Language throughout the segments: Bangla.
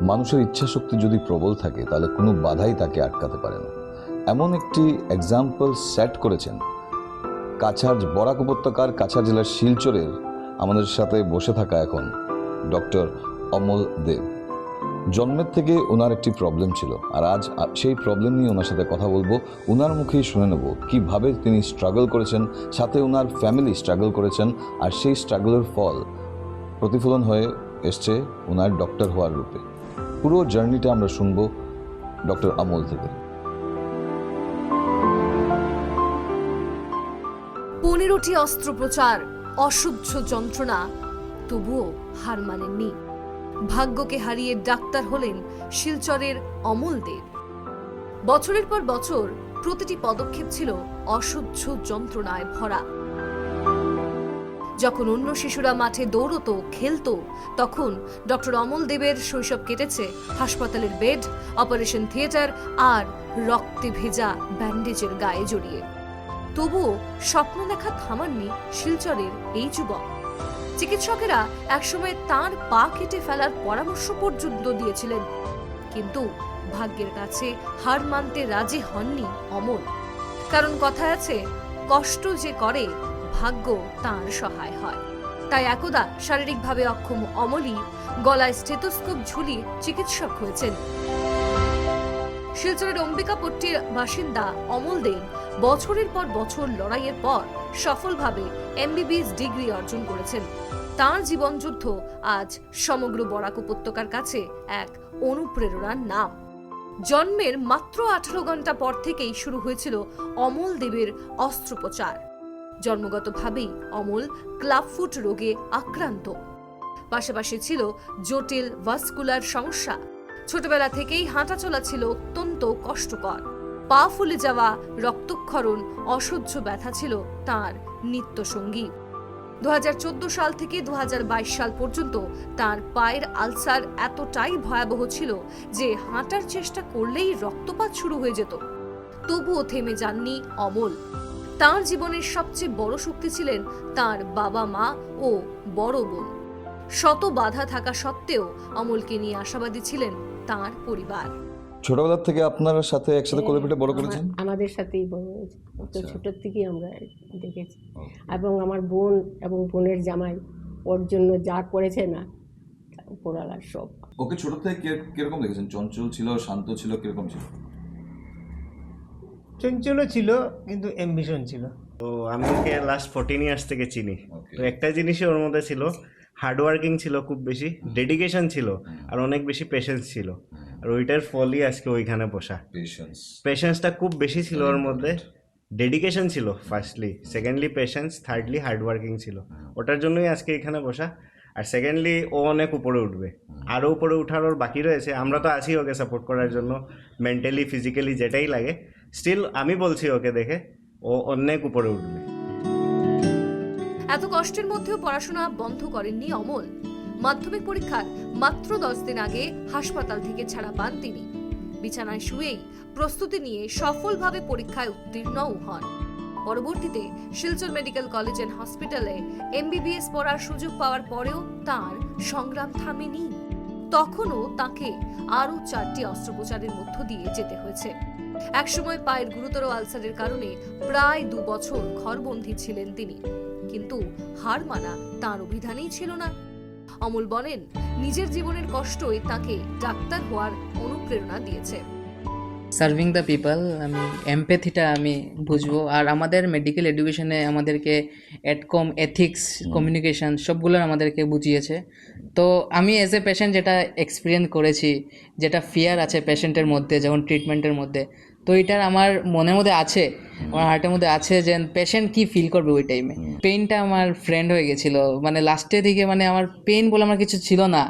মানুষের ইচ্ছা শক্তি যদি প্রবল থাকে তাহলে কোনো বাধাই তাকে আটকাতে পারে না। এমন একটি এক্সাম্পল সেট করেছেন কাছাড় বরাক উপত্যকার কাছাড় জেলার শিলচরের আমাদের সাথে বসে থাকা এখন ডক্টর অমল দেব। জন্মের থেকে ওনার একটি প্রবলেম ছিল, আর আজ সেই প্রবলেম নিয়ে ওনার সাথে কথা বলবো। ওনার মুখেই শুনে নেব কীভাবে তিনি স্ট্রাগল করেছেন, সাথে ওনার ফ্যামিলি স্ট্রাগল করেছেন, আর সেই স্ট্রাগলের ফল প্রতিফলন হয়ে এসছে ওনার ডক্টর হওয়ার রূপে। পুরো জার্নিটা আমরা শুনবো ডক্টর অমল থেকে। 15টি অস্ত্রোপচার, অসহ্য যন্ত্রণা, তবুও হার মানেননি। ভাগ্যকে হারিয়ে ডাক্তার হলেন শিলচরের অমল দেব। বছরের পর বছর প্রতিটি পদক্ষেপ ছিল অসহ্য যন্ত্রণায় ভরা। যখন অন্য শিশুরা মাঠে দৌড়তো, খেলতো, তখন ডক্টর অমল দেবের শৈশব কেটেছে হাসপাতালের বেড, অপারেশন থিয়েটার আর রক্তে ভেজা ব্যান্ডেজের গায়ে জড়িয়ে। তবুও স্বপ্ন দেখা থামাননি শিলচরের এই যুবক। চিকিৎসকেরা একসময় তার পা কেটে ফেলার পরামর্শ পর্যন্ত দিয়েছিলেন, কিন্তু ভাগ্যের কাছে হার মানতে রাজি হননি অমল। কারণ কথায় আছে, কষ্ট যে করে ভাগ্য তার সহায় হয়। তাই একদা শারীরিকভাবে অক্ষম অমলই গলায় স্টেথোস্কোপ ঝুলিয়ে চিকিৎসক হয়েছেন। শিলচরের অম্বিকাপট্টির বাসিন্দা অমল দেব বছরের পর বছর লড়াইয়ের পর সফলভাবে এমবিবিএস ডিগ্রি অর্জন করেছেন। তাঁর জীবনযুদ্ধ আজ সমগ্র বরাক উপত্যকার কাছে এক অনুপ্রেরণার নাম। জন্মের মাত্র 18 ঘন্টা পর থেকেই শুরু হয়েছিল অমল দেবের অস্ত্রোপচার। জন্মগতভাবেই অমল ক্লাবফুট রোগে আক্রান্ত, পাশাপাশি ছিল জটিল ভাস্কুলার সমস্যা। ছোটবেলা থেকেই হাঁটাচলা ছিল অত্যন্ত কষ্টকর। পা ফুলে যাওয়া, রক্তক্ষরণ, অসহ্য ব্যথা ছিল তার নিত্যসঙ্গী। 2014 সাল থেকে 2022 সাল পর্যন্ত তার পায়ের আলসার এতটাই ভয়াবহ ছিল যে হাঁটার চেষ্টা করলেই রক্তপাত শুরু হয়ে যেত। তবুও থেমে যাননি অমল। তার জীবনের সবচেয়ে বড় শক্তি ছিলেন তার বাবা মা ও বড় বোন। শত বাধা থাকা সত্ত্বেও অমলকে নিয়ে আশাবাদী ছিলেন তার পরিবার। ছোটবেলা থেকে আপনার সাথে একসাথে কোলে পিঠে বড় করেছেন? আমাদের সাথেই বড় হয়েছে, তো ছোটোর থেকেই আমরা দেখেছি। এবং আমার বোন এবং বোনের জামাই ওর জন্য যা করেছে না, উপরওয়ালার সব। ওকে ছোট থেকে কিরকম দেখেছেন? চঞ্চল ছিল, শান্ত ছিল, কিরকম ছিল? চঞ্চলও ছিল, কিন্তু অ্যাম্বিশন ছিল। তো আমি ওকে লাস্ট 14 ইয়ার্স থেকে চিনি। তো একটা জিনিসই ওর মধ্যে ছিল, হার্ডওয়ার্কিং ছিল খুব বেশি, ডেডিকেশন ছিল, আর অনেক বেশি পেশেন্স ছিল। আর ওইটার ফলই আজকে ওইখানে বসা। পেশেন্সটা খুব বেশি ছিল ওর মধ্যে, ডেডিকেশন ছিল firstly, secondly patience, thirdly hardworking ছিল। ওটার জন্যই আজকে এখানে বসা। আর সেকেন্ডলি ও অনেক উপরে উঠবে, আরও উপরে উঠার ওর বাকি রয়েছে। আমরা তো আছি ওকে সাপোর্ট করার জন্য, মেন্টালি ফিজিক্যালি যেটাই লাগে। স্টিল আমি বলছি ওকে দেখে ও অনেক উপরে উঠবে। এত কষ্টের মধ্যেও পড়াশোনা বন্ধ করেননি অমল। মাধ্যমিক পরীক্ষার মাত্র 10 দিন আগে হাসপাতাল থেকে ছাড়া পান তিনি। বিছানায় শুয়েই প্রস্তুতি নিয়ে সফলভাবে পরীক্ষায় উত্তীর্ণও হন। পরবর্তীতে শিলচর মেডিকেল কলেজ এন্ড হসপিটালে এমবিবিএস পড়ার সুযোগ পাওয়ার পরেও তার সংগ্রাম থামেনি। তখনও তাকে আরো 4টি অস্ত্রোপচারের মধ্য দিয়ে যেতে হয়েছে। একসময় পায়ের গুরুতর আলসারের কারণে প্রায় 2 বছর ঘরবন্দী ছিলেন তিনি, কিন্তু হার মানা তার অভিধানেই ছিল না। অমল বলেন, নিজের জীবনের কষ্টই তাকে ডাক্তার হওয়ার অনুপ্রেরণা দিয়েছে। সার্ভিং দ্য পিপল, আমি এমপ্যাথিটা আমি বুঝবো। আর আমাদের মেডিকেল এডুকেশনে আমাদেরকে এডকম, এথিক্স, কমিউনিকেশন সবগুলো আমাদেরকে বুঝিয়েছে। তো আমি অ্যাজ এ পেশেন্ট যেটা এক্সপিরিয়েন্স করেছি, যেটা ফিয়ার আছে পেশেন্টের মধ্যে যখন ট্রিটমেন্টের মধ্যে, তো এটার আমার মনের মধ্যে আছে, আমার হার্টের মধ্যে আছে যে পেশেন্ট কি ফিল করবে ওই টাইমে। পেইনটা আমার ফ্রেন্ড হয়ে গেছিলো, মানে লাস্টের দিকে মানে আমার পেইন বলে আমার কিছু ছিল না।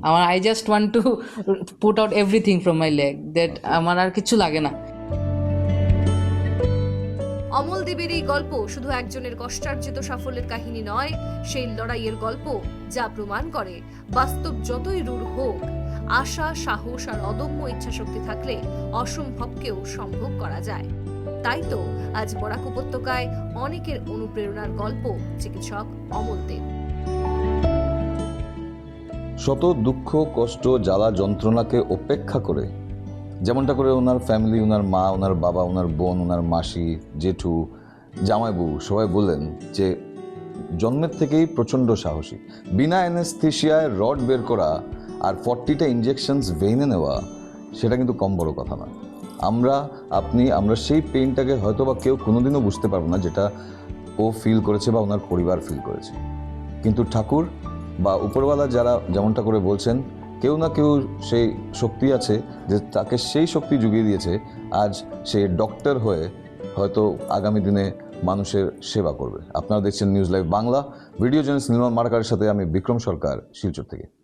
আমার I just want to put out everything from my leg, that আমার আর কিছু লাগে না। অমল দেবের এই গল্প শুধু একজনের কষ্টার্জিত সাফল্যের কাহিনী নয়, সেই লড়াইয়ের গল্প যা প্রমাণ করে বাস্তব যতই রূঢ় হোক, আশা, সাহস আর অদম্য ইচ্ছাশক্তি থাকলে অসম্ভবকেও সম্ভব করা যায়। তাই তো আজ বরাক উপত্যকায় অনেকের অনুপ্রেরণার গল্প চিকিৎসক অমল দেব। শত দুঃখ কষ্ট জ্বালা যন্ত্রণাকে উপেক্ষা করে, যেমনটা করে ওনার ফ্যামিলি, ওনার মা, ওনার বাবা, ওনার বোন, ওনার মাসি, জেঠু, জামাইবু সবাই বললেন যে জন্মের থেকেই প্রচণ্ড সাহসী, বিনা অ্যানেস্থেশিয়ায় রড বের করা আর 40টা ইঞ্জেকশনস ভেইনে নেওয়া, সেটা কিন্তু কম বড় কথা না। আমরা সেই পেইনটাকে হয়তো বা কেউ কোনোদিনও বুঝতে পারবো না যেটা ও ফিল করেছে বা ওনার পরিবার ফিল করেছে, কিন্তু ঠাকুর বা উপরওয়ালা যারা যেমনটা করে বলছেন, কেউ না কেউ সেই শক্তি আছে যে তাকে সেই শক্তি জুগিয়ে দিয়েছে, আজ সে ডক্টর হয়ে হয়তো আগামী দিনে মানুষের সেবা করবে। আপনারা দেখছেন news live Bangla, video journalist Nilma মার্কারের সাথে আমি বিক্রম সরকার, শিলচর থেকে।